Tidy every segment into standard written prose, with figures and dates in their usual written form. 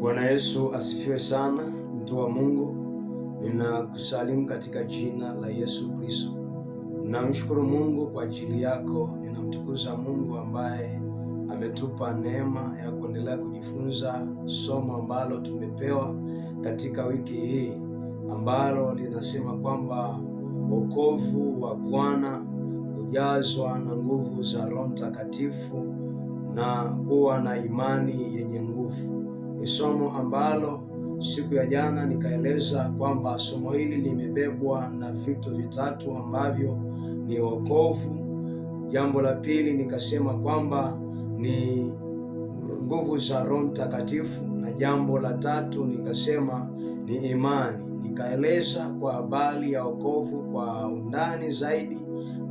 Bwana Yesu asifiwe sana. Mtu wa Mungu, ninakusalimu katika jina la Yesu Kristo. Namshukuru Mungu kwa ajili yako. Ninamtukuza Mungu ambaye ametupa neema ya kuendelea kujifunza somo ambalo tumepewa katika wiki hii, ambalo linasema kwamba wokovu wa Bwana, kujazwa na nguvu za Roho Mtakatifu na kuwa na imani yenye nguvu. Ni somo ambalo siku ya jana nikaeleza kwamba somo hili limebebwa na vitu vitatu ambavyo ni wokovu. Jambo la pili nikasema kwamba ni nguvu za Roho Mtakatifu, na jambo la tatu nikasema ni imani. Nikaeleza kwa habari ya wokovu kwa undani zaidi,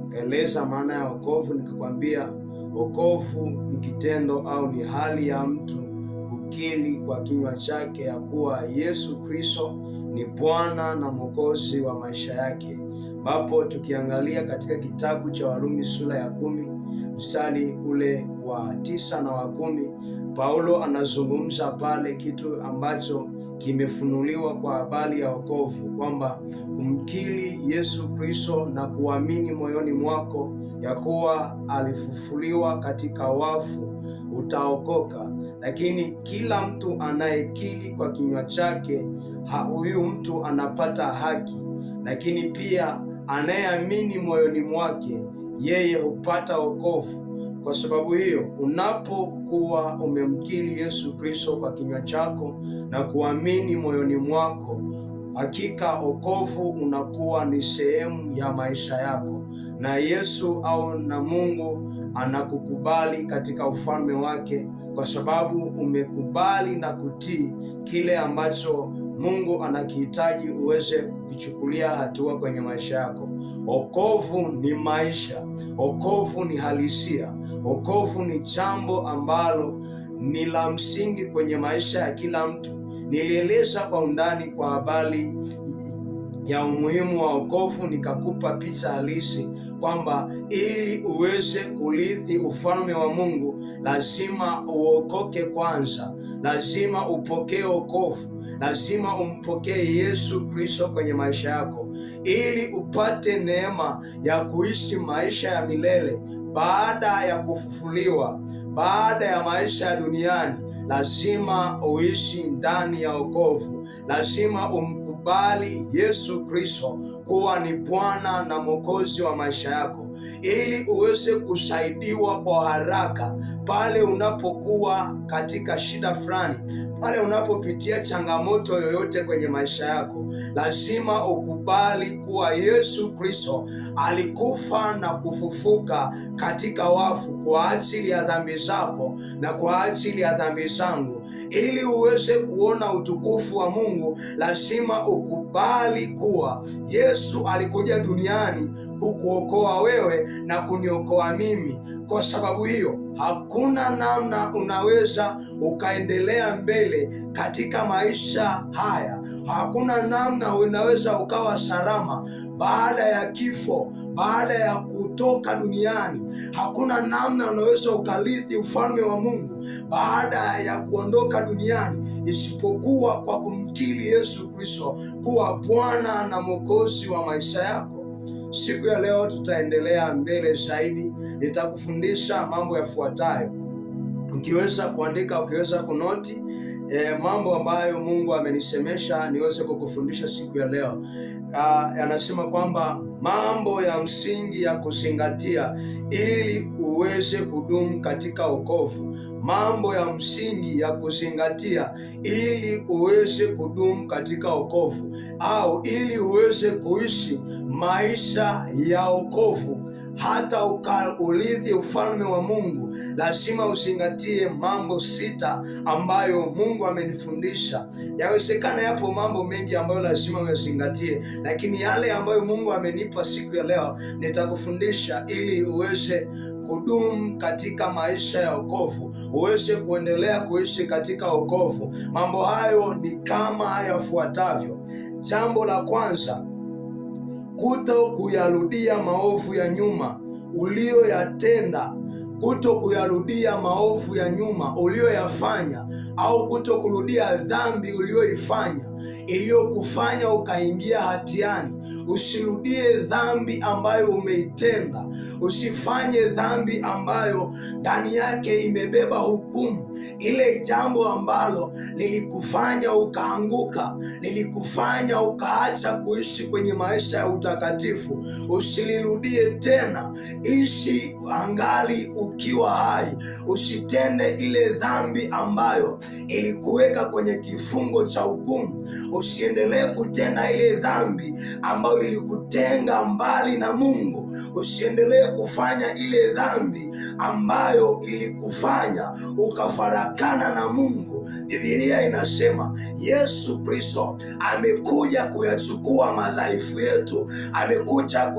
nikaeleza maana ya wokovu. Nikakwambia wokovu ni kitendo au ni hali ya mtu kukiri kwa kinywa chake ya kuwa Yesu Kristo ni Bwana na Mwokozi wa maisha yake, ambapo tukiangalia katika kitabu cha Warumi sura ya 10 mstari ule wa 9 na wa 10, Paulo anazungumza pale kitu ambacho kimefunuliwa kwa habari ya wokovu, kwamba kumkiri Yesu Kristo na kuamini moyoni mwako ya kuwa alifufuliwa katika wafu utaokoka. Lakini kila mtu anayekiri kwa kinywa chake, huyu mtu anapata haki, lakini pia anayeamini moyoni mwake, yeye hupata wokovu. Kwa sababu hiyo, unapokuwa umemkiri Yesu Kristo kwa kinywa chako na kuamini moyoni mwako, hakika wokovu unakuwa ni sehemu ya maisha yako, na Yesu au na Mungu anakukubali katika ufalme wake, kwa sababu umekubali na kutii kile ambacho Mungu anakihitaji uweze kukichukulia hatua kwenye maisha yako. Wokovu ni maisha, wokovu ni halisia, wokovu ni jambo ambalo ni la msingi kwenye maisha ya kila mtu. Nilieleza kwa undani kwa habari ya umuhimu wa wokovu, nikakupa picha halisi kwamba ili uweze kurithi ufalme wa Mungu lazima uokoke kwanza, lazima upokee wokovu, lazima umpokee Yesu Kristo kwenye maisha yako, ili upate neema ya kuishi maisha ya milele baada ya kufufuliwa. Baada ya maisha ya duniani lazima uishi ndani ya wokovu, lazima umkubali Yesu Kristo kuwa ni Bwana na Mwokozi wa maisha yako, ili uweze kusaidiwa kwa haraka pale unapokuwa katika shida fulani, pale unapopitia changamoto yoyote kwenye maisha yako. Lazima ukubali kuwa Yesu Kristo alikufa na kufufuka katika wafu kwa ajili ya dhambi zako na kwa ajili ya dhambi zangu. Ili uweze kuona utukufu wa Mungu, lazima ukubali kuwa Yesu alikuja duniani kukuokoa wewe na kuniokoa mimi. Kwa sababu hiyo, hakuna namna unaweza ukaendelea mbele katika maisha haya. Hakuna namna unaweza ukawa salama baada ya kifo, baada ya kutoka duniani. Hakuna namna unaweza ukarithi ufalme wa Mungu baada ya kuondoka duniani, isipokuwa kwa kumkiri Yesu Kristo kuwa Bwana na Mwokozi wa maisha yako. Siku ya leo tutaendelea mbele zaidi, nitakufundisha mambo yafuatayo. Ukiweza kuandika, ukiweza kunoti mambo ambayo Mungu amenisemesha niweze kukufundisha siku ya leo. Anasema kwamba mambo ya msingi ya kuzingatia ili uweze kudumu katika wokovu. Mambo ya msingi ya kuzingatia ili uweze kudumu katika wokovu, au ili uweze kuishi maisha ya wokovu hata ukauridhi ufalme wa Mungu, lazima uzingatie mambo 6 ambayo Mungu amenifundisha. Yawezekana yapo mambo mengi ambayo lazima uyazingatie, lakini yale ambayo Mungu amenipa siku ya leo nitakufundisha ili uweze kudumu katika maisha ya wokovu, uweze kuendelea kuishi katika wokovu. Mambo hayo ni kama yafuatavyo. Jambo la kwanza, kuto kuyarudia maovu ya nyuma uliyoyatenda kuto kuyarudia maovu ya nyuma uliyoyafanya, au kuto kurudia dhambi uliyoifanya iliyokufanya ukaingia hatiani. Usirudie dhambi ambayo umeitenda. Usifanye dhambi ambayo ndani yake imebeba hukumu. Ile jambo ambalo lilikufanya ukaanguka, lilikufanya ukaacha kuishi kwenye maisha ya utakatifu, usilirudie tena. Ishi angali ukiwa hai. Usitende ile dhambi ambayo ilikuweka kwenye kifungo cha hukumu. Usiendelee kutenda ile dhambi ambayo ilikutenga mbali na Mungu. Usiendelee kufanya ile dhambi ambayo ilikufanya ukafarakana na Mungu. Biblia inasema Yesu Kristo amekuja kuyachukua madhaifu yetu, amekuja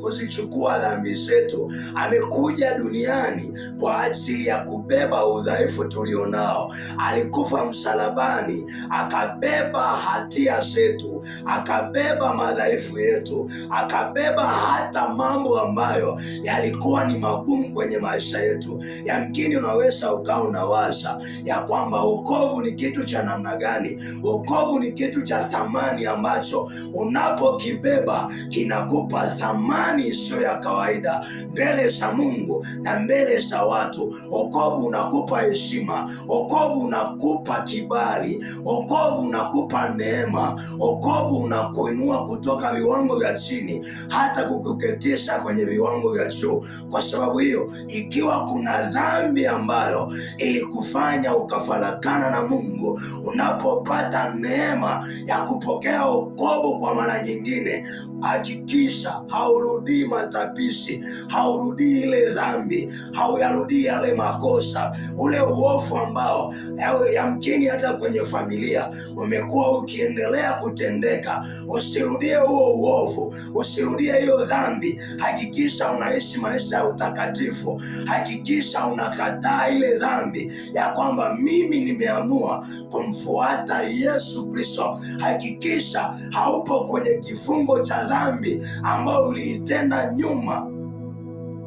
kuzichukua dhambi zetu, amekuja duniani kwa ajili ya kubeba udhaifu tulionao. Alikufa msalabani, akabeba hatia zetu, akabeba madhaifu yetu, akabeba hata mambo ambayo yalikuwa ni magumu kwenye maisha yetu. Yamkini unaweza ukawa unawaza ya kwamba wokovu ni kitu cha namna gani? Wokovu ni kitu cha thamani ambacho unapokibeba kinakupa thamani isiyo ya kawaida mbele za Mungu na mbele za watu. Wokovu unakupa heshima, wokovu unakupa kibali, wokovu unakupa neema, wokovu unakuinua kutoka viwango vya chini hata kukuketisha kwenye viwango vya juu. Kwa sababu hiyo, ikiwa kuna dhambi ambayo ilikufanya ukafarakana na Mungu, unapopata neema ya kupokea wokovu kwa mara nyingine, hakikisha haurudii matapishi, haurudii ile dhambi, hauyarudii yale makosa, ule uovu ambao yamkini hata kwenye familia umekuwa ukiendelea kutendeka. Usirudie huo uovu, usirudie hiyo dhambi. Hakikisha unaishi maisha ya utakatifu. Hakikisha unakataa ile dhambi ya kwamba mimi nimeamua kumfuata Yesu Kristo. Hakikisha haupo kwenye kifungo cha dhambi ambayo uliitenda nyuma.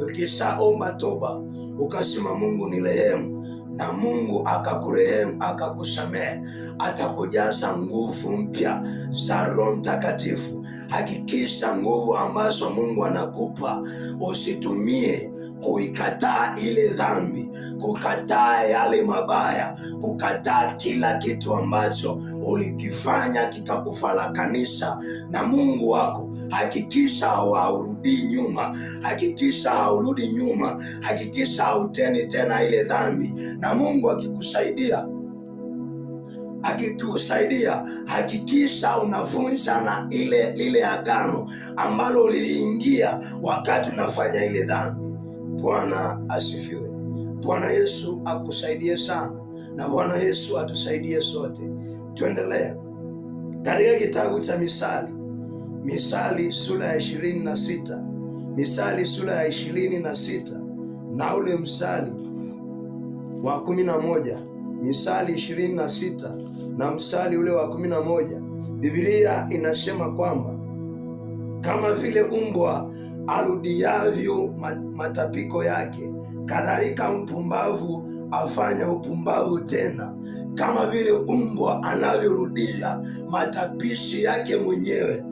Ukishaomba toba ukasema Mungu nirehemu, na Mungu akakurehemu, akakusamehe, atakujaza nguvu mpya za Roho Mtakatifu. Hakikisha nguvu ambazo Mungu anakupa usitumie kuikataa ile dhambi, kukataa yale mabaya, kukataa kila kitu ambacho ulikifanya kikakufarakanisha na Mungu wako. Hakikisha haurudi nyuma, hakikisha haurudi nyuma, hakikisha hautendi tena ile dhambi. Na Mungu akikusaidia, hakikisha unavunja na lile agano ambalo liliingia wakati unafanya ile dhambi. Bwana asifiwe. Bwana Yesu akusaidie sana, na Bwana Yesu atusaidie sote. Tuendelee katika kitabu cha Misali sura ya 26, Misali sura ya 26 na ule mstari wa 11. Misali 26 na mstari ule wa 11, Biblia inasema kwamba kama vile mbwa arudiavyo matapiko yake, kadhalika mpumbavu afanya upumbavu tena. Kama vile mbwa anavyorudia matapishi yake mwenyewe,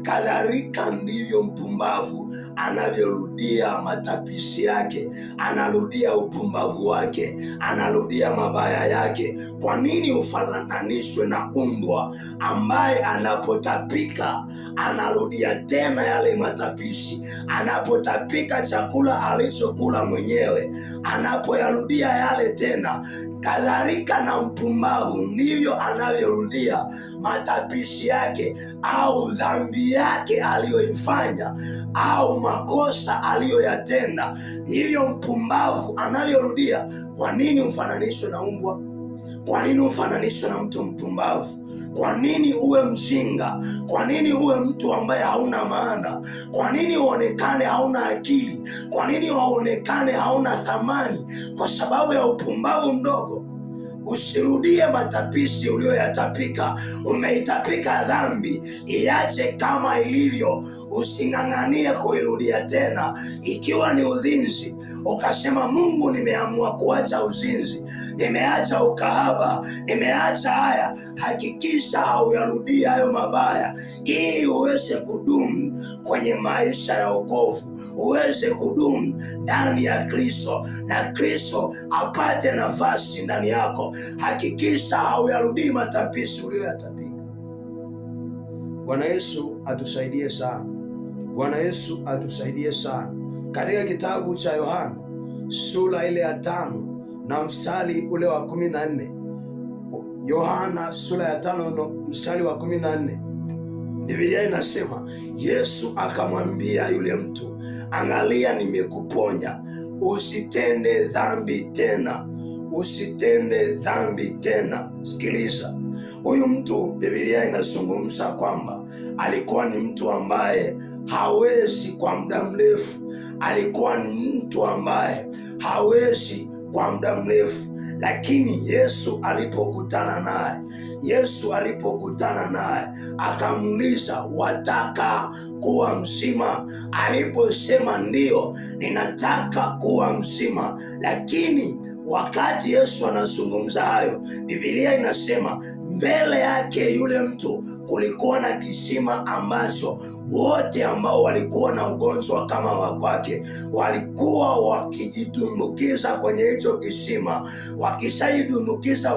kadhalika ndivyo mpumbavu anavyorudia matapishi yake, anarudia upumbavu wake, anarudia mabaya yake. Kwa nini ufananishwe na mbwa ambaye anapotapika anarudia tena yale matapishi? Anapotapika chakula alichokula mwenyewe, anapoyarudia yale tena, kadhalika na mpumbavu ndivyo anavyorudia matapishi yake au dhambi yake aliyoifanya au makosa aliyoyatenda, ndivyo mpumbavu anavyorudia. Kwa nini ufananishwe na mbwa? Kwa nini ufananishwe na mtu mpumbavu? Kwa nini uwe mjinga? Kwa nini uwe mtu ambaye hauna maana? Kwa nini uonekane hauna akili? Kwa nini uonekane hauna thamani? Kwa sababu ya upumbavu mdogo. usirudie matapishi uliyoyatapika. Umeitapika dhambi, iache kama ilivyo, using'ang'anie kuirudia tena. Ikiwa ni uzinzi, ukasema Mungu, nimeamua kuacha uzinzi, nimeacha ukahaba, nimeacha haya, hakikisha hauyarudii hayo mabaya, ili uweze kudumu kwenye maisha ya wokovu, uweze kudumu ndani ya Kristo na Kristo apate nafasi ndani yako. Hakikisha hauyarudii matapishi uliyoyatapika. Bwana Yesu atusaidie sana. Bwana Yesu atusaidie sana. Katika kitabu cha Yohana sura ile ya 5 na mstari ule wa 14, Yohana sura ya 5 mstari wa 14, Biblia inasema, Yesu akamwambia yule mtu, angalia, nimekuponya, usitende dhambi tena, usitende dhambi tena. Sikiliza, huyu mtu, Biblia inazungumza kwamba alikuwa ni mtu ambaye hawezi kwa muda mrefu, alikuwa ni mtu ambaye hawezi kwa muda mrefu. Lakini Yesu alipokutana naye akamuuliza, wataka kuwa mzima? Aliposema ndio, ninataka kuwa mzima. Lakini wakati Yesu anazungumza hayo, Biblia inasema mbele yake yule mtu kulikuwa na kisima ambacho wote ambao walikuwa na ugonjwa kama wa kwake walikuwa wakijitumbukiza kwenye hicho kisima. Wakishajidumbukiza,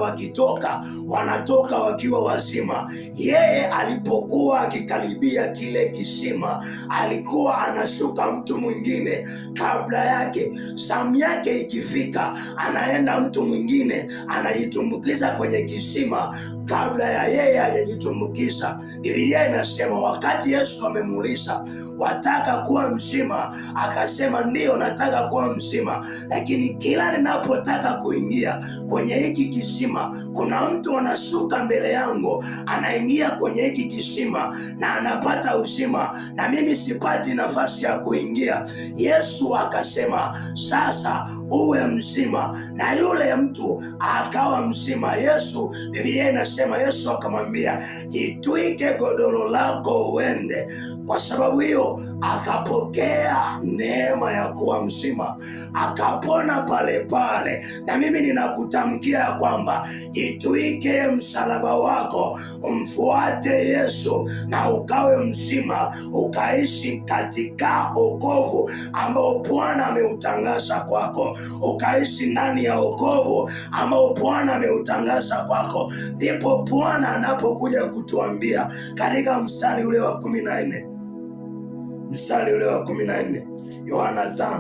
wanatoka wakiwa wazima. Yeye alipokuwa akikaribia kile kisima, alikuwa anashuka mtu mwingine kabla yake. Zamu yake ikifika, anaenda mtu mwingine anajitumbukiza kwenye kisima kabla ya yeye hajajitumbukiza. Biblia inasema wakati Yesu amemuuliza, wataka kuwa mzima? Akasema ndio, nataka kuwa mzima, lakini kila ninapotaka kuingia kwenye hiki kisima, kuna mtu anashuka mbele yangu, anaingia kwenye hiki kisima na anapata uzima, na mimi sipati nafasi ya kuingia. Yesu akasema, sasa uwe mzima, na yule mtu akawa mzima. Biblia inasema Yesu akamwambia, jitwike godoro lako uende. Kwa sababu hiyo akapokea neema ya kuwa mzima, akapona pale pale. Na mimi ninakutamkia ya kwamba jitwike msalaba wako, umfuate Yesu na ukawe mzima, ukaishi katika wokovu ambao Bwana ameutangaza kwako, ukaishi ndani ya wokovu ambao Bwana ameutangaza kwako. Ndipo Bwana anapokuja kutuambia katika mstari ule wa 14, Yohana 5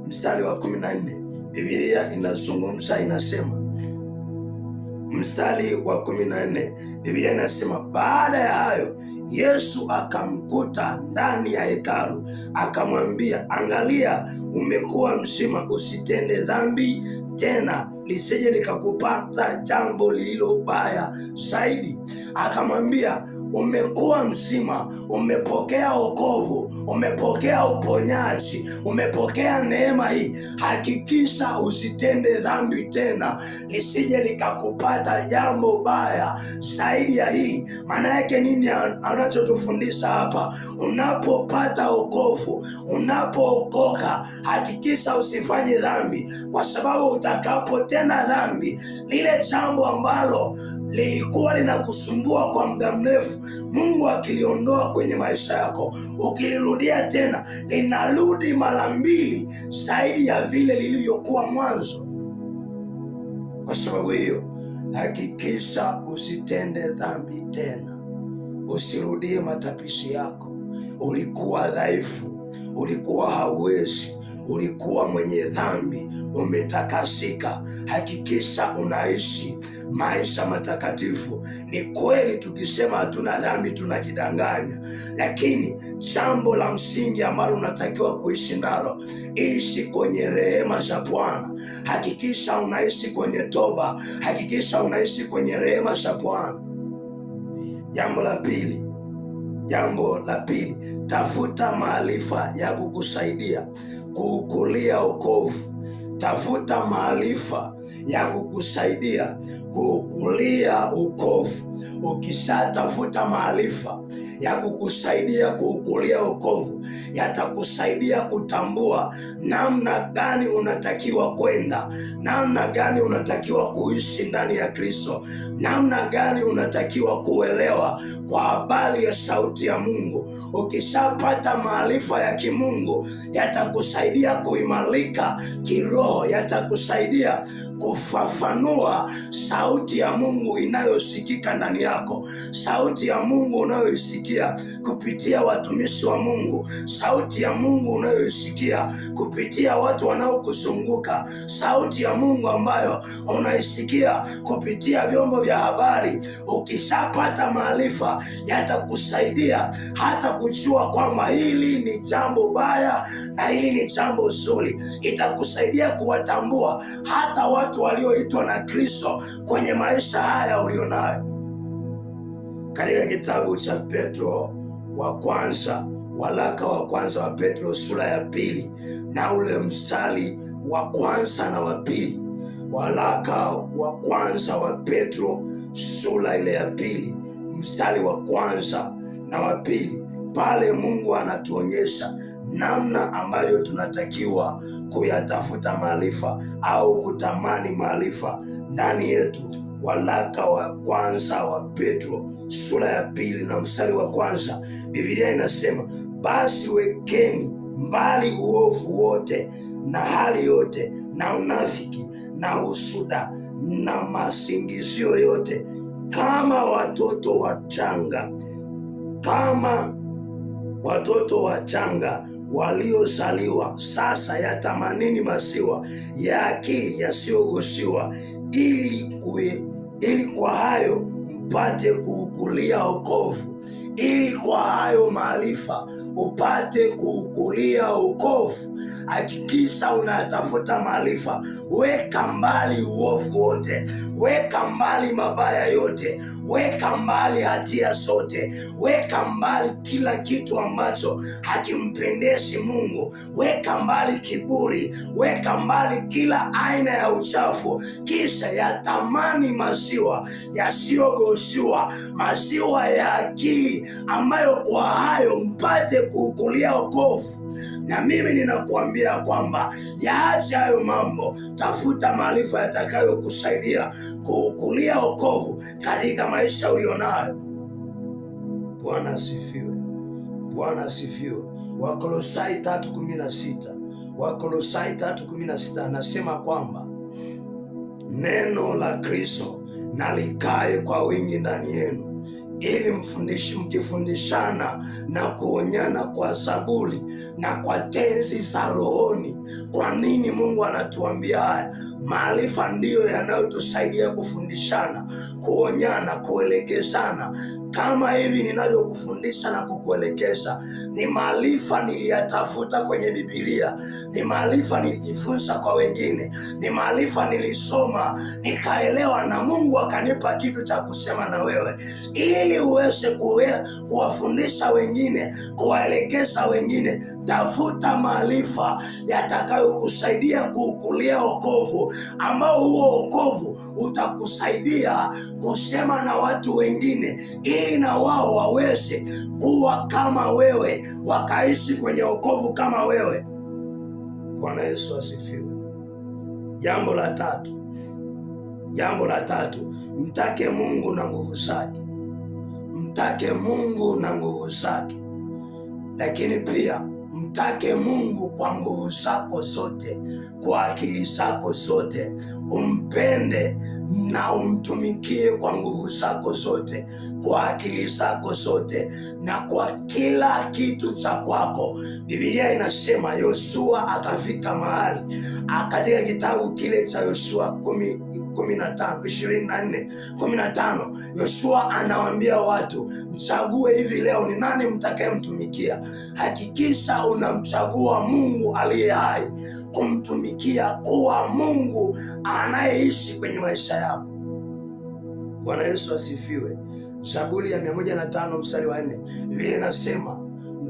mstari wa 14, Biblia inazungumza, inasema, mstari wa 14, Biblia inasema, baada ya hayo Yesu akamkuta ndani ya hekalu, akamwambia, angalia, umekuwa mzima, usitende dhambi tena, lisije likakupata jambo lililo baya zaidi. Akamwambia, umekuwa mzima, umepokea wokovu, umepokea uponyaji, umepokea neema hii. Hakikisha usitende dhambi tena, lisije likakupata jambo baya zaidi ya hili. Maana yake nini anachotufundisha hapa? Unapopata wokovu, unapookoka, hakikisha usifanye dhambi, kwa sababu utakapotenda dhambi, lile jambo ambalo lilikuwa linakusumbua kwa muda mrefu, Mungu akiliondoa kwenye maisha yako, ukilirudia tena, linarudi mara 2 zaidi ya vile lilivyokuwa mwanzo. Kwa sababu hiyo, hakikisha usitende dhambi tena, usirudie matapishi yako. Ulikuwa dhaifu, ulikuwa hauwezi, ulikuwa mwenye dhambi, umetakasika. Hakikisha unaishi maisha matakatifu. Ni kweli tukisema hatuna dhambi tunajidanganya, lakini jambo la msingi ambalo unatakiwa kuishi nalo, ishi kwenye rehema za Bwana. Hakikisha unaishi kwenye toba, hakikisha unaishi kwenye rehema za Bwana. Jambo la pili, tafuta maarifa ya kukusaidia kuukulia wokovu. Tafuta maarifa ya kukusaidia kuukulia wokovu. Ukishatafuta maarifa ya kukusaidia kuukulia wokovu, yatakusaidia kutambua namna gani unatakiwa kwenda, namna gani unatakiwa kuishi ndani ya Kristo, namna gani unatakiwa kuelewa kwa habari ya sauti ya Mungu. Ukishapata maarifa ya kimungu, yatakusaidia kuimarika kiroho, yatakusaidia kufafanua sauti ya Mungu inayosikika ndani yako, sauti ya Mungu unayoisikia kupitia watumishi wa Mungu, sauti ya Mungu unayoisikia kupitia watu wanaokuzunguka, sauti ya Mungu ambayo unaisikia kupitia vyombo vya habari. Ukishapata maarifa, yatakusaidia hata kujua kwamba hili ni jambo baya na hili ni jambo zuri. Itakusaidia kuwatambua hata watu walioitwa na Kristo kwenye maisha haya ulionayo. Katika kitabu cha Petro wa kwanza, waraka wa kwanza wa Petro sura ya 2 na ule mstari wa kwanza na wa pili. Waraka wa kwanza wa Petro sura ile ya 2 mstari wa kwanza na wa pili. Pale Mungu anatuonyesha namna ambayo tunatakiwa kuyatafuta maarifa au kutamani maarifa ndani yetu. Waraka wa kwanza wa Petro sura ya 2 na mstari wa kwanza, Biblia inasema, basi wekeni mbali uovu wote na hali yote na unafiki na husuda na masingizio yote, kama watoto wachanga waliozaliwa sasa, yatamanini maziwa ya akili yasiyogoshiwa, ili kwa hayo mpate kuukulia wokovu, ili kwa hayo maarifa upate kuukulia wokovu. Hakikisha unatafuta maarifa. Weka mbali uovu wote, weka mbali mabaya yote, weka mbali hatia zote, weka mbali kila kitu ambacho hakimpendezi Mungu, weka mbali kiburi, weka mbali kila aina ya uchafu, kisha yatamani maziwa yasiyogoshiwa, maziwa ya akili, ambayo kwa hayo mpate kuukulia wokovu. Na mimi ninakuambia kwamba yaache hayo mambo, tafuta maarifa yatakayokusaidia kuukulia wokovu katika maisha ulionayo. Bwana asifiwe. Bwana asifiwe. Wakolosai 3:16, Wakolosai 3:16 anasema kwamba neno la Kristo na likae kwa wingi ndani yenu, ili mkifundishana na kuonyana kwa zaburi na kwa tenzi za rohoni. Kwa nini Mungu anatuambia haya? Maarifa ndiyo yanayotusaidia kufundishana, kuonyana, kuelekezana. Kama hivi ninavyokufundisha na kukuelekeza, ni maarifa niliyatafuta kwenye Biblia, ni maarifa nilijifunza kwa wengine, ni maarifa nilisoma nikaelewa, na Mungu akanipa kitu cha kusema na wewe, ili uweze kuwafundisha wengine, kuwaelekeza wengine. Tafuta maarifa yatakayokusaidia kuukulia wokovu, ambao huo wokovu utakusaidia kusema na watu wengine, ili na wao waweze kuwa kama wewe, wakaishi kwenye wokovu kama wewe. Bwana Yesu asifiwe. Jambo la tatu, mtake Mungu na nguvu zake. Mtake Mungu na nguvu zake, lakini pia mtake Mungu kwa nguvu zako zote, kwa akili zako zote. Umpende na umtumikie kwa nguvu zako zote, kwa akili zako zote, na kwa kila kitu cha kwako. Biblia inasema Yoshua akafika mahali, katika kitabu kile cha Yoshua 24:15, Yoshua anawaambia watu, mchague hivi leo ni nani mtakayemtumikia. Hakikisha unamchagua Mungu aliye hai, kumtumikia, kuwa Mungu anayeishi kwenye maisha yako. Bwana Yesu asifiwe. Zaburi ya 105 mstari wa 4, Biblia inasema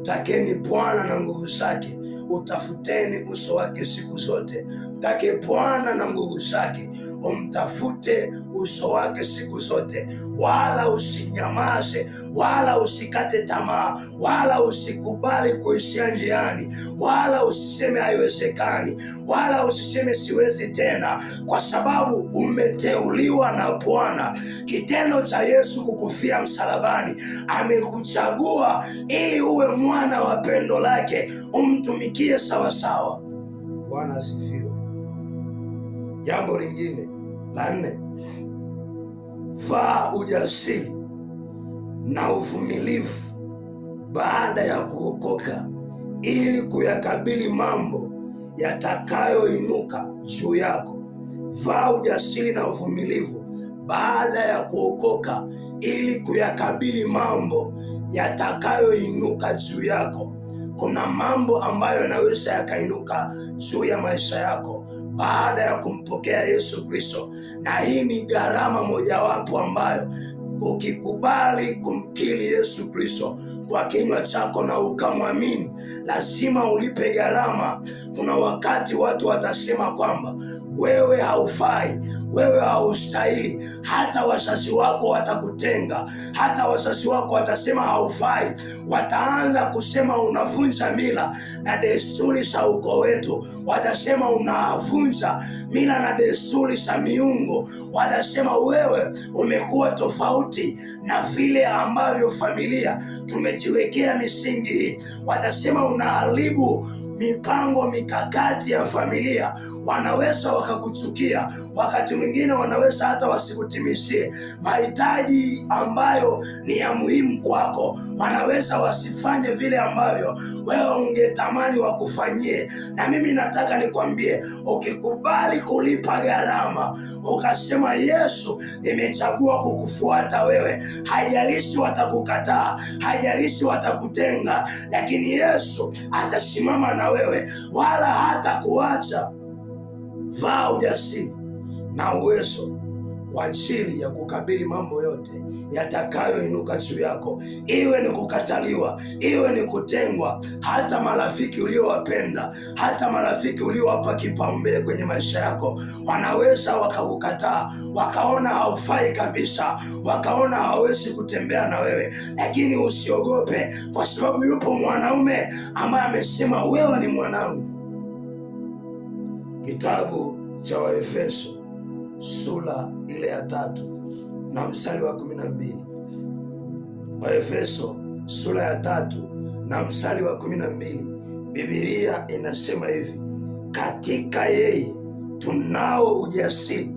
Mtakeni Bwana na nguvu zake, utafuteni uso wake siku zote. Mtake Bwana na nguvu zake, umtafute uso wake siku zote, wala usinyamaze, wala usikate tamaa, wala usikubali kuishia njiani, wala usiseme haiwezekani, wala usiseme siwezi tena, kwa sababu umeteuliwa na Bwana. Kitendo cha Yesu kukufia msalabani, amekuchagua ili uwe mwana wa pendo lake, umtumikie sawasawa. Bwana asifiwe. Jambo lingine la 4, vaa ujasiri na uvumilivu baada ya kuokoka, ili kuyakabili mambo yatakayoinuka juu yako. Vaa ujasiri na uvumilivu baada ya kuokoka, ili kuyakabili mambo yatakayoinuka juu yako. Kuna mambo ambayo yanaweza yakainuka juu ya maisha yako baada ya kumpokea Yesu Kristo, na hii ni gharama mojawapo ambayo ukikubali kumkiri Yesu Kristo kwa kinywa chako na ukamwamini, lazima ulipe gharama. Kuna wakati watu watasema kwamba wewe haufai, wewe haustahili. Hata wazazi wako watakutenga, hata wazazi wako watasema haufai. Wataanza kusema unavunja mila na desturi za ukoo wetu, watasema unavunja mila na desturi za miungu, watasema wewe umekuwa tofauti na vile ambavyo familia tumejiwekea misingi hii, watasema unaharibu mipango mikakati ya familia. Wanaweza wakakuchukia, wakati mwingine wanaweza hata wasikutimizie mahitaji ambayo ni ya muhimu kwako. Wanaweza wasifanye vile ambavyo wewe ungetamani wakufanyie. Na mimi nataka nikwambie, ukikubali kulipa gharama, ukasema Yesu, nimechagua kukufuata wewe, haijalishi watakukataa, haijalishi watakutenga, lakini Yesu atasimama na wewe, wala hata kuacha. Vaa ujasiri na uwezo kwa ajili ya kukabili mambo yote yatakayoinuka juu yako, iwe ni kukataliwa, iwe ni kutengwa. Hata marafiki uliowapenda, hata marafiki uliowapa kipaumbele kwenye maisha yako, wanaweza wakakukataa, wakaona haufai kabisa, wakaona hawezi kutembea na wewe. Lakini usiogope, kwa sababu yupo mwanaume ambaye amesema wewe ni mwanangu. Kitabu cha Waefeso sura ile ya 3 na mstari wa 12. Waefeso sura ya 3 na mstari wa 12, Biblia inasema hivi: katika yeye tunao ujasiri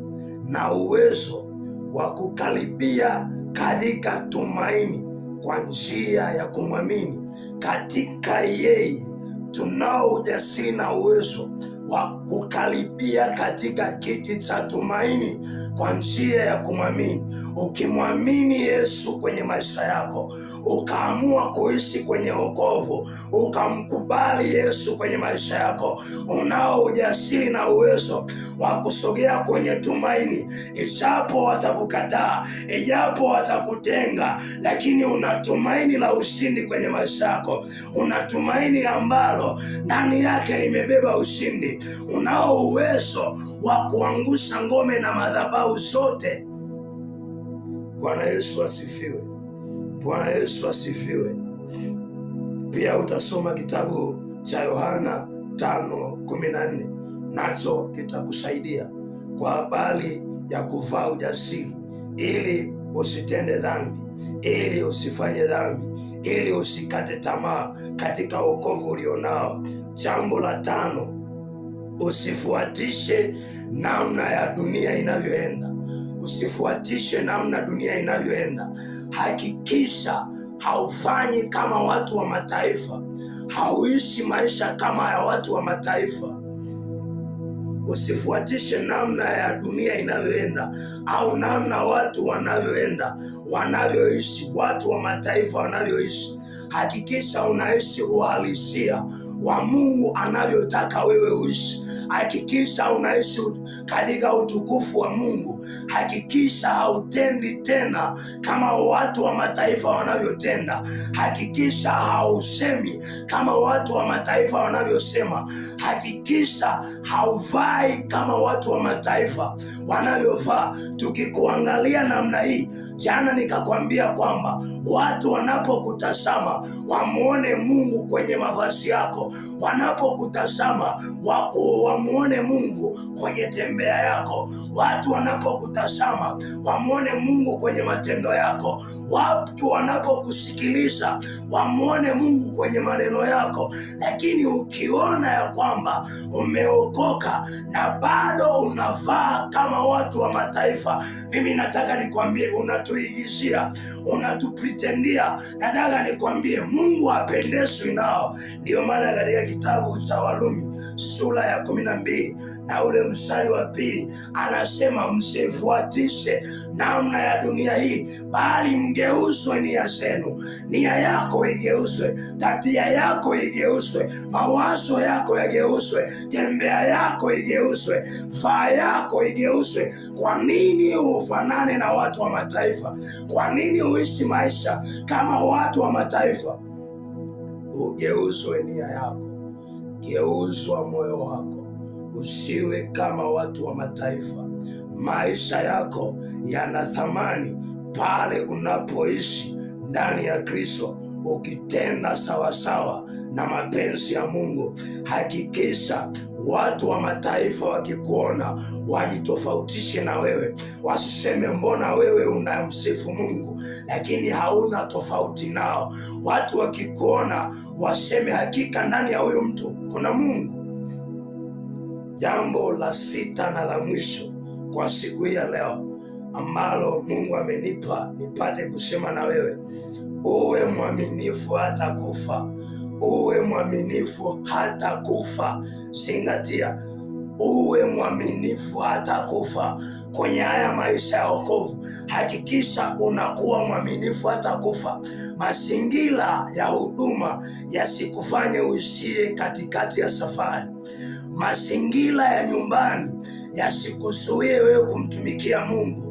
na uwezo wa kukaribia katika tumaini kwa njia ya kumwamini. Katika yeye tunao ujasiri na uwezo wa kukaribia katika kiti cha tumaini kwa njia ya kumwamini. Ukimwamini Yesu kwenye maisha yako, ukaamua kuishi kwenye wokovu, ukamkubali Yesu kwenye maisha yako, unao ujasiri na uwezo wa kusogea kwenye tumaini. Ijapo watakukataa, ijapo watakutenga, lakini una tumaini la ushindi kwenye maisha yako. Una tumaini ambalo ndani yake limebeba ushindi. Unao uwezo wa kuangusha ngome na madhabahu zote. Bwana Yesu asifiwe. Bwana Yesu asifiwe. Pia utasoma kitabu cha Yohana 5:14, nacho kitakusaidia kwa habari ya kuvaa ujasiri, ili usitende dhambi, ili usifanye dhambi, ili usikate tamaa katika wokovu ulionao. Jambo la 5, usifuatishe namna ya dunia inavyoenda. Usifuatishe namna dunia inavyoenda. Hakikisha haufanyi kama watu wa mataifa, hauishi maisha kama ya watu wa mataifa. Usifuatishe namna ya dunia inavyoenda au namna watu wanavyoenda, wanavyoishi, watu wa mataifa wanavyoishi. Hakikisha unaishi uhalisia wa Mungu anavyotaka wewe uishi. Hakikisha unaishi katika utukufu wa Mungu. Hakikisha hautendi tena kama watu wa mataifa wanavyotenda. Hakikisha hausemi kama watu wa mataifa wanavyosema. Hakikisha hauvai kama watu wa mataifa wanavyovaa. Tukikuangalia namna hii, jana nikakwambia kwamba watu wanapokutazama wamuone Mungu kwenye mavazi yako, wanapokutazama wamuone Mungu kwenye tembea yako, watu wanapokutazama wamuone Mungu kwenye matendo yako, watu wanapokusikiliza wamuone Mungu kwenye maneno yako. Lakini ukiona ya kwamba umeokoka na bado unavaa kama watu wa mataifa, mimi nataka nikwambie unatuigizia, unatupretendia. Nataka nikwambie Mungu hapendezwi nao. Ndio maana katika kitabu cha Warumi sura ya 12 na ule mstari wa 2 anasema, msifuatishe namna ya dunia hii, bali mgeuzwe nia zenu. Nia yako igeuzwe, tabia yako igeuzwe, mawazo yako yageuzwe, tembea yako igeuzwe, vaa yako igeuzwe. Kwa nini ufanane na watu wa mataifa? Kwa nini uishi maisha kama watu wa mataifa? Ugeuzwe nia yako, geuzwa moyo wako, usiwe kama watu wa mataifa. Maisha yako yana thamani pale unapoishi ndani ya Kristo, ukitenda sawasawa na mapenzi ya Mungu. Hakikisha watu wa mataifa wakikuona wajitofautishe na wewe, wasiseme mbona wewe unamsifu Mungu lakini hauna tofauti nao. Watu wakikuona waseme hakika ndani ya huyu mtu kuna Mungu. Jambo la 6 na la mwisho kwa siku hii ya leo ambalo Mungu amenipa nipate kusema na wewe, uwe mwaminifu hata kufa. Uwe mwaminifu hata kufa. Zingatia, uwe mwaminifu hata kufa kwenye haya maisha ya wokovu. Hakikisha unakuwa mwaminifu hata kufa. Mazingira ya huduma yasikufanye uishie katikati ya safari. Mazingira ya nyumbani yasikuzuie wewe kumtumikia Mungu.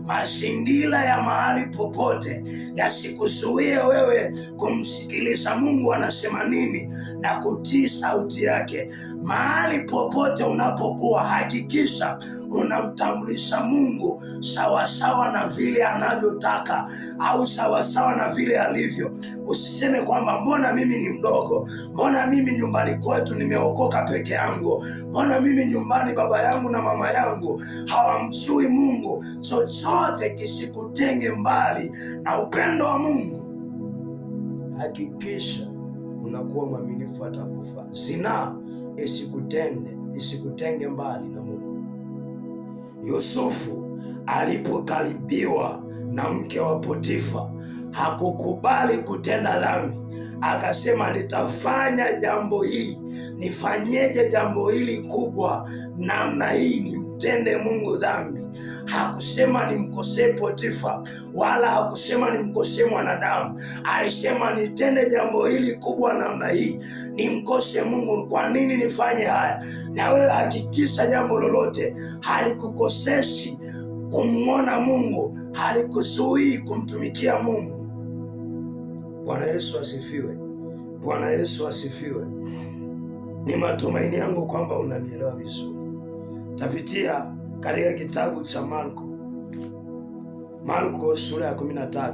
Mazingira ya mahali popote yasikuzuie wewe kumsikiliza Mungu anasema nini na kutii sauti yake. Mahali popote unapokuwa, hakikisha unamtambulisha Mungu sawasawa na vile anavyotaka au sawasawa na vile alivyo. Usiseme kwamba mbona mimi ni mdogo, mbona mimi nyumbani kwetu nimeokoka peke yangu, mbona mimi nyumbani baba yangu na mama yangu hawamjui Mungu. Chochote kisikutenge mbali na upendo wa Mungu. Hakikisha unakuwa mwaminifu hata kufa. Zinaa isikutenge mbali na Mungu. Yusufu alipokaribiwa na mke wa Potifa hakukubali kutenda dhambi. Akasema, nitafanya jambo hili, nifanyeje jambo hili kubwa namna hii, nimtende Mungu dhambi. Hakusema nimkosee Potifa, wala hakusema nimkosee mwanadamu. Alisema nitende jambo hili kubwa namna hii, nimkose Mungu. Kwa nini nifanye haya? Na wewe hakikisha jambo lolote halikukoseshi kumwona Mungu, halikuzuii kumtumikia Mungu. Bwana Yesu asifiwe. Bwana Yesu asifiwe. Ni matumaini yangu kwamba unanielewa vizuri. Tapitia katika kitabu cha Marko sura ya 13.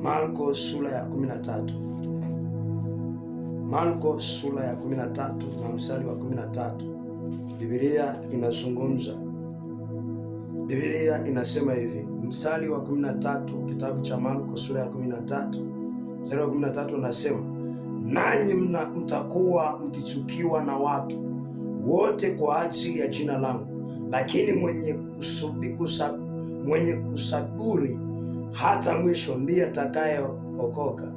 Marko sura ya 13. Marko sura ya 13 na mstari wa 13. Biblia inazungumza. Biblia inasema hivi, mstari wa 13, kitabu cha Marko sura ya 13, mstari wa 13 unasema, nanyi mtakuwa mkichukiwa na watu wote kwa ajili ya jina langu, lakini mwenye kusaburi hata mwisho ndiye atakayeokoka.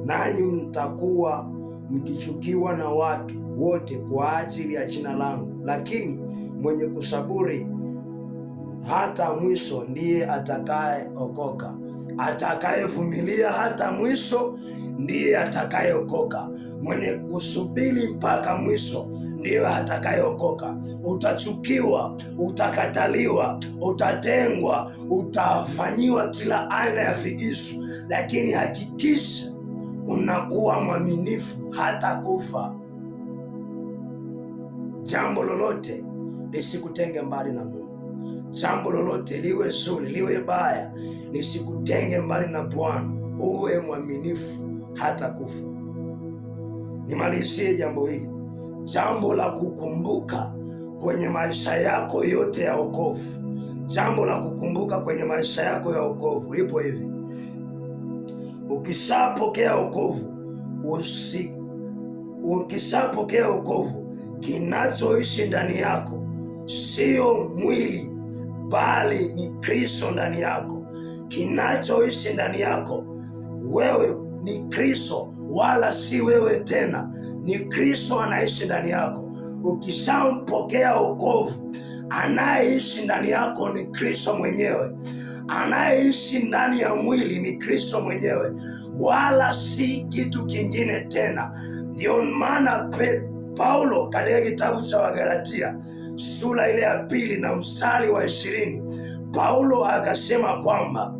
Nanyi mtakuwa mkichukiwa na watu wote kwa ajili ya jina langu, lakini mwenye kusaburi hata mwisho ndiye atakayeokoka. Atakayevumilia hata mwisho ndiye atakayeokoka. Mwenye kusubiri mpaka mwisho ndiye atakayeokoka. Utachukiwa, utakataliwa, utatengwa, utafanyiwa kila aina ya viisu, lakini hakikisha unakuwa mwaminifu hata kufa. Jambo lolote lisikutenge mbali na Mungu. Jambo lolote, liwe zuri liwe baya, lisikutenge mbali na Bwana. Uwe mwaminifu hata kufa. Nimalizie jambo hili, jambo la kukumbuka kwenye maisha yako yote ya wokovu. Jambo la kukumbuka kwenye maisha yako ya wokovu lipo hivi: ukishapokea wokovu, kinachoishi ndani yako sio mwili bali ni Kristo ndani yako. Kinachoishi ndani yako wewe ni Kristo, wala si wewe tena, ni Kristo anaishi ndani yako. Ukishampokea wokovu, anayeishi ndani yako ni Kristo mwenyewe. Anayeishi ndani ya mwili ni Kristo mwenyewe, wala si kitu kingine tena. Ndio maana Paulo katika kitabu cha Wagalatia sura ile ya 2 na mstari wa 20, Paulo akasema kwamba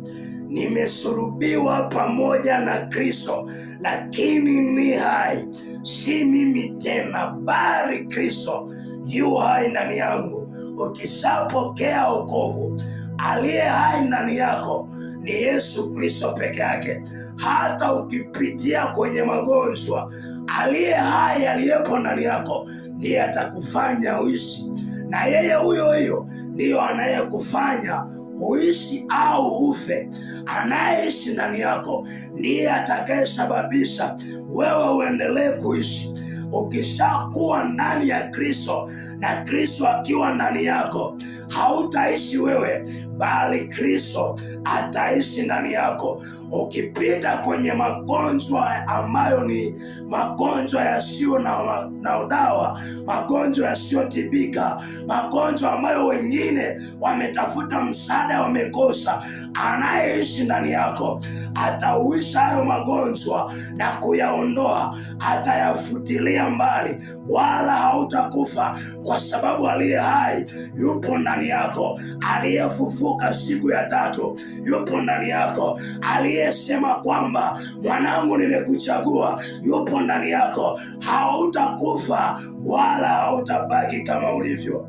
nimesulubiwa pamoja na Kristo, lakini ni hai, si mimi tena, bali Kristo yu hai ndani yangu. Ukishapokea wokovu, aliye hai ndani yako ni Yesu Kristo peke yake. Hata ukipitia kwenye magonjwa, aliye hai aliyepo ndani yako ndiye atakufanya uishi, na yeye huyo ndiyo anayekufanya uishi au ufe. Anayeishi ndani yako ndiye atakayesababisha wewe uendelee kuishi. Ukishakuwa ndani ya Kristo na Kristo akiwa ndani yako, hautaishi wewe bali Kristo ataishi ndani yako. Ukipita kwenye magonjwa ambayo ni magonjwa yasiyo na dawa, magonjwa yasiyotibika, magonjwa ambayo wengine wametafuta msaada wamekosa, anayeishi ndani yako atauisha hayo magonjwa na kuyaondoa, atayafutilia mbali, wala hautakufa, kwa sababu aliye hai yupo ndani yako. Aliyefufuka siku ya tatu yupo ndani yako. Aliyesema kwamba mwanangu, nimekuchagua, yupo ndani yako. Hautakufa wala hautabaki kama ulivyo.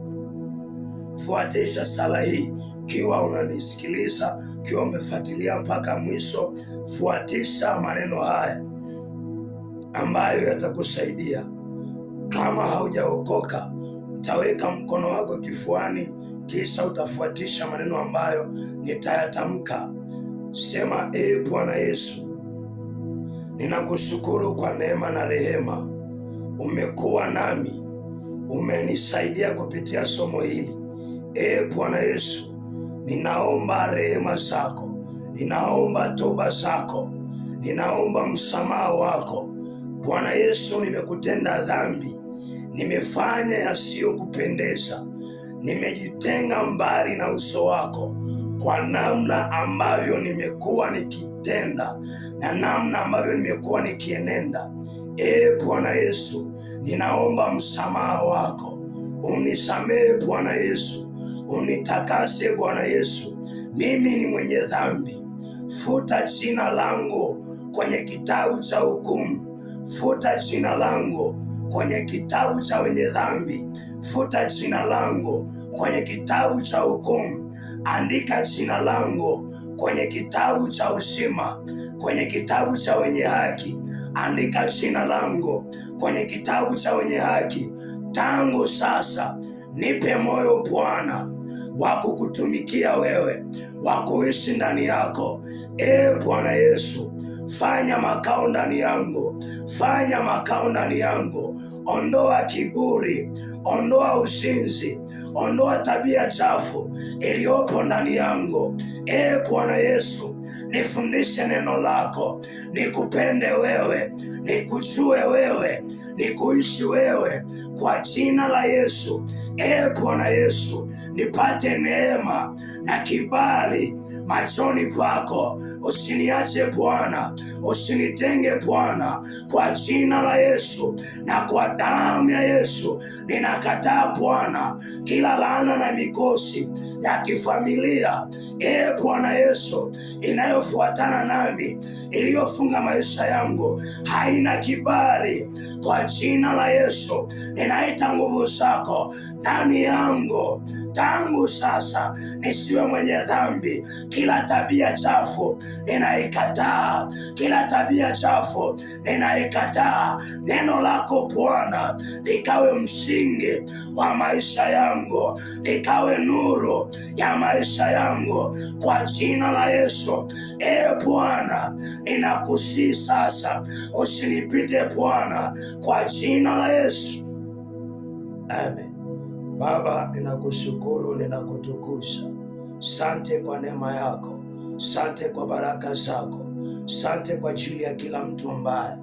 Fuatisha sala hii kiwa unanisikiliza, kiwa umefuatilia mpaka mwisho. Fuatisha maneno haya ambayo yatakusaidia. Kama haujaokoka, utaweka mkono wako kifuani, kisha utafuatisha maneno ambayo nitayatamka. Sema: Ee Bwana Yesu, ninakushukuru kwa neema na rehema. Umekuwa nami, umenisaidia kupitia somo hili. Ee Bwana Yesu, ninaomba rehema zako, ninaomba toba zako, ninaomba msamaha wako. Bwana Yesu, nimekutenda dhambi, nimefanya yasiyokupendeza, nimejitenga mbali na uso wako kwa namna ambavyo nimekuwa nikitenda na namna ambavyo nimekuwa nikienenda. Ee Bwana Yesu, ninaomba msamaha wako. Unisamehe Bwana Yesu, unitakase Bwana Yesu, mimi ni mwenye dhambi. Futa jina langu kwenye kitabu cha hukumu, futa jina langu kwenye kitabu cha wenye dhambi, futa jina langu kwenye kitabu cha hukumu. Andika jina langu kwenye kitabu cha uzima, kwenye kitabu cha wenye haki. Andika jina langu kwenye kitabu cha wenye haki. Tangu sasa nipe moyo Bwana wa kukutumikia wewe, wa kuishi ndani yako. Ee Bwana Yesu, fanya makao ndani yangu, fanya makao ndani yangu. Ondoa kiburi, ondoa uzinzi, ondoa tabia chafu iliyopo ndani yangu. Ee Bwana Yesu, nifundishe neno lako, nikupende wewe, nikujue wewe, nikuishi wewe, kwa jina la Yesu. Ee Bwana Yesu, nipate neema na kibali machoni pako. Usiniache Bwana, usinitenge Bwana, kwa jina la Yesu na kwa damu ya Yesu. Ninakataa Bwana kila laana na mikosi ya kifamilia, Bwana Yesu, inayofuatana nami, iliyofunga maisha yangu, haina kibali. Kwa jina la Yesu ninaita nguvu zako ndani yangu tangu sasa, nisiwe mwenye dhambi. Kila tabia chafu ninaikataa, kila tabia chafu ninaikataa. Neno lako Bwana likawe msingi wa maisha yangu, likawe nuru ya maisha yangu kwa jina la Yesu. Bwana, ninakusihi sasa, usinipite Bwana, kwa jina la Yesu. Amen. Baba, ninakushukuru, ninakutukuza. Sante kwa neema yako, sante kwa baraka zako, sante kwa ajili ya kila mtu ambaye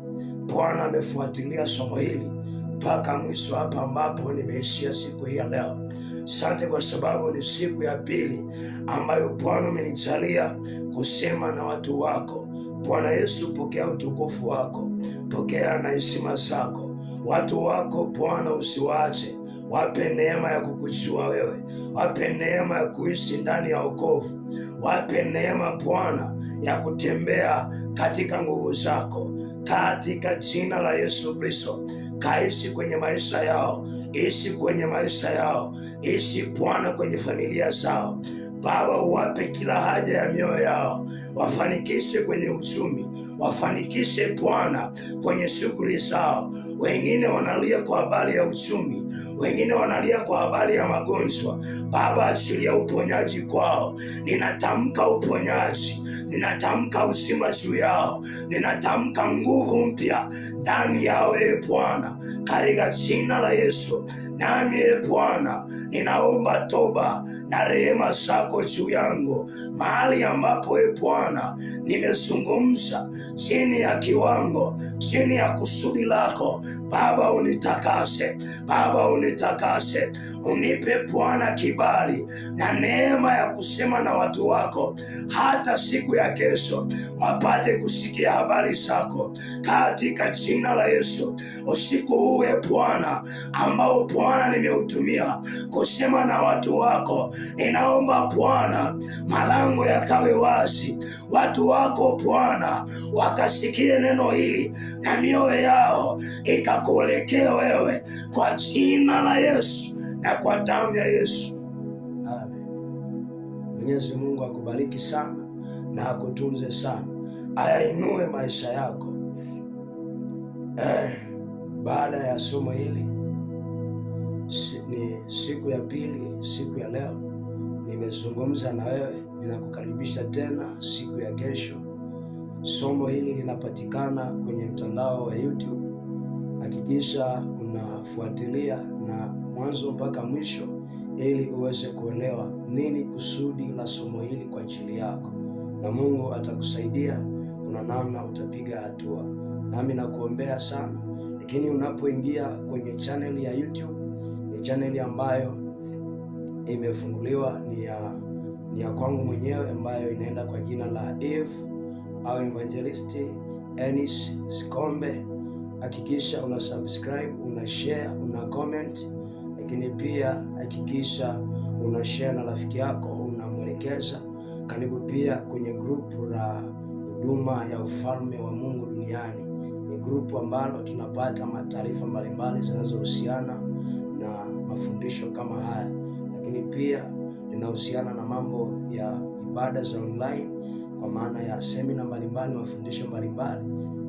Bwana amefuatilia somo hili mpaka mwisho, hapa ambapo nimeishia siku hii ya leo. Sante kwa sababu ni siku ya pili ambayo Bwana umenijalia kusema na watu wako. Bwana Yesu, pokea utukufu wako, pokea na heshima zako. Watu wako Bwana usiwaache, wape neema ya kukujua wewe, wape neema ya kuishi ndani ya wokovu, wape neema Bwana ya kutembea katika nguvu zako, katika jina la Yesu Kristo. Kaishi kwenye maisha yao, ishi kwenye maisha yao, ishi Bwana kwenye familia zao. Baba, uwape kila haja ya mioyo yao, wafanikishe kwenye uchumi, wafanikishe Bwana kwenye shughuli zao. Wengine wanalia kwa habari ya uchumi, wengine wanalia kwa habari ya magonjwa. Baba, achilia uponyaji kwao. Ninatamka uponyaji, ninatamka uzima juu yao, ninatamka nguvu mpya ndani yao, Bwana, katika jina la Yesu. Nami Bwana, ninaomba toba na rehema zako juu yangu, mahali ambapo Bwana nimezungumza chini ya kiwango, chini ya kusudi lako. Baba, unitakase, Baba, unitakase. Unipe Bwana kibali na neema ya kusema na watu wako, hata siku ya kesho wapate kusikia habari zako, katika jina la Yesu. Usiku huu Bwana ambao Bwana nimeutumia kusema na watu wako, ninaomba Bwana malango yakawe wazi, watu wako Bwana wakasikie neno hili na mioyo yao ikakuelekea wewe, kwa jina la Yesu na kwa damu ya Yesu. Amen. Mwenyezi Mungu akubariki sana na akutunze sana, ayainue maisha yako. Baada ya somo hili, ni siku ya pili, siku ya leo nimezungumza na wewe. Ninakukaribisha tena siku ya kesho. Somo hili linapatikana kwenye mtandao wa YouTube. Hakikisha unafuatilia na mwanzo mpaka mwisho, ili uweze kuelewa nini kusudi la somo hili kwa ajili yako, na Mungu atakusaidia. Kuna namna utapiga hatua, nami nakuombea sana. Lakini unapoingia kwenye channel ya YouTube, ni channel ambayo imefunguliwa, ni ya kwangu mwenyewe, ambayo inaenda kwa jina la Eve au Evangelist Enis Sikombe. Hakikisha una subscribe, una share, una comment, lakini pia hakikisha una share na rafiki yako, unamwelekeza. Karibu pia kwenye group la huduma ya ufalme wa Mungu duniani. Ni group ambalo tunapata taarifa mbalimbali zinazohusiana na mafundisho kama haya, lakini pia linahusiana na mambo ya ibada za online, kwa maana ya semina mbalimbali, mafundisho mbalimbali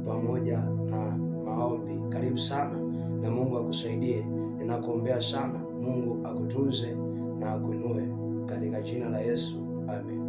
pamoja na maombi. Karibu sana na Mungu akusaidie. Ninakuombea sana. Mungu akutunze na akuinue katika jina la Yesu. Amen.